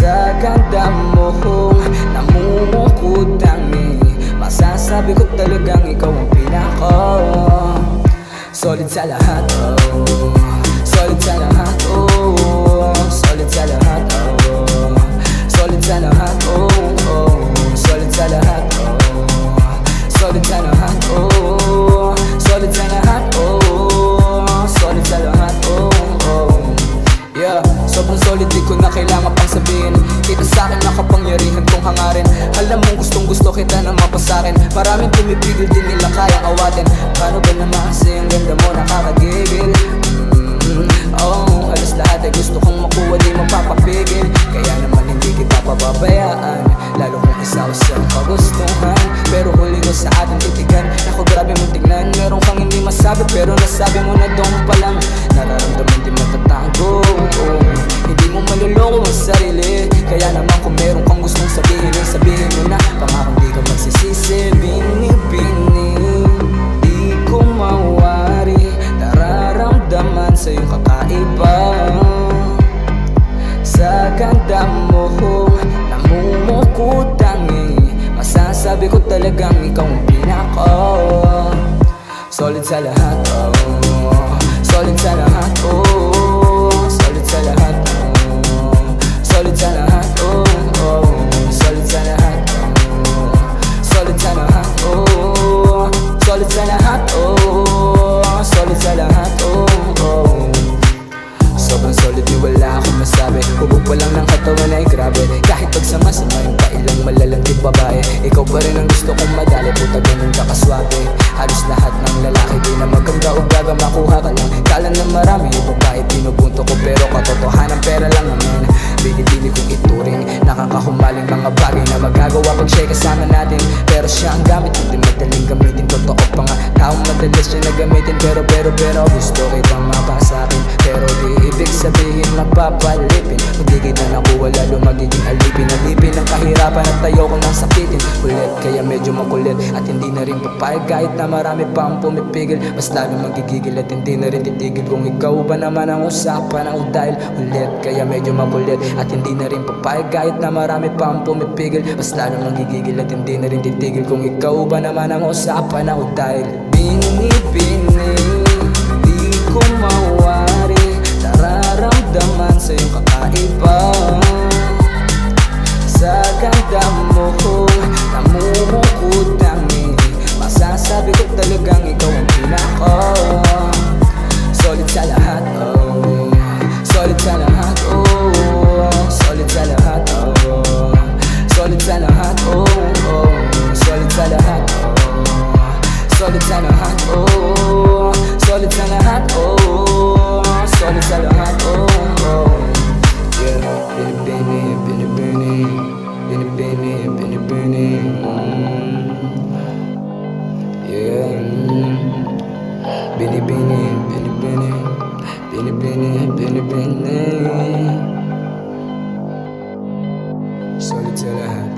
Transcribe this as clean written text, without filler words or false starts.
Sa ganda mong namumukutang masasabi ko talagang ikaw ang pinaka solid sa lahat, oh. Solid sa lahat, oh. Solid sa lahat, oh. Solid sa lahat, oh, oh. Solid sa lahat, oh. Solid sa lahat, oh. Solid sa lahat, oh. Solid sa lahat, oh, oh. Yeah, sobrang solid, di ko na kailangan pang sabihin. Kita sa'kin nakapangyarihan kong hangarin. Alam mong gustong gusto kita na mapasakin. Maraming pumipigil, di nila kayang awatin. Paano ba naman kasi ang ganda mo nakakagigil? Oh, halos lahat ay gusto kong makuha, di magpapapigil. Kaya naman hindi kita pababayaan, lalo kung isa ko sa kagustuhan. Pero huli ko sa ating titigan. Naku, grabe mong tignan. Meron kang hindi masabi, pero nasabi mo na doon pa lang. Nararamdaman di matatago, oh. Hindi mo maluloko ang sarili. Kaya naman kung meron kang gustong sabihin, ay sabihin mo na. Pangakong di ka magsisisi. Bini-bini, di ko mawari. Nararamdaman sa iyong kakaiba. Sa ganda mo namumukutang masasabi ko talagang ikaw ang pinaka solid sa lahat, oh. Solid sa lahat, oh. Solid sa lahat, oh. Solid sa lahat, oh, oh. Solid sa lahat, oh. Solid sa lahat, oh. Solid sa lahat, oh. Solid sa lahat, oh, oh. Sobrang solid, di wala akong masabi. Hubog pa lang ng katawan ay grabe. Kahit pagsama-sama yung kailang malalantig babae, ikaw pa rin ang gusto kong madali. Puta ganun ka kaswabe. Halos lahat ng lalaki di na maganda o gaga makuha ka lang. Kala na marami yung babae pinubunto ko, pero katotohanan pera lang naman. Binibili kong ituring, nakakahumaling mga bagay na magagawa pag siya'y kasama natin. Pero siya ang gamit, hindi madaling gamitin. Totoo pa nga, taong madalas siya na gamitin. Pero gusto kitang mapasakin. Pero di ibig sabihin magpapalipin. Kung di kita nakuha lalo magiging alipin. Alipin ang kahirapan at tayo ko nang sakitin. Kulit kaya medyo makulit at hindi na rin papayag. Kahit na marami pa ang pumipigil, mas lalo magigigil at hindi na rin titigil. Kung ikaw ba naman ang usapan ako dahil ulit. Kaya medyo makulit at hindi na rin papayag. Kahit na marami pa ang pumipigil, mas lalo magigigil at hindi na rin titigil. Kung ikaw ba naman ang usapan ako dahil bini-bini, di ko mawari. Nararamdaman sa iyong kakaiba. Sa ganda mo namumukutang masasabi ko talagang ikaw ang pinaka solid sa lahat, oh. Solid sa lahat, oh. Solid sa lahat, oh. Solid sa lahat, oh, oh. Solid sa lahat, oh. Solid sa lahat, oh. Solid sa lahat, oh. Solid sa lahat, oh, oh. Yeah, bini-bini, bini-bini, bini-bini, bini-bini, yeah, bini-bini, bini-bini, bini-bini, bini-bini. Solid sa lahat.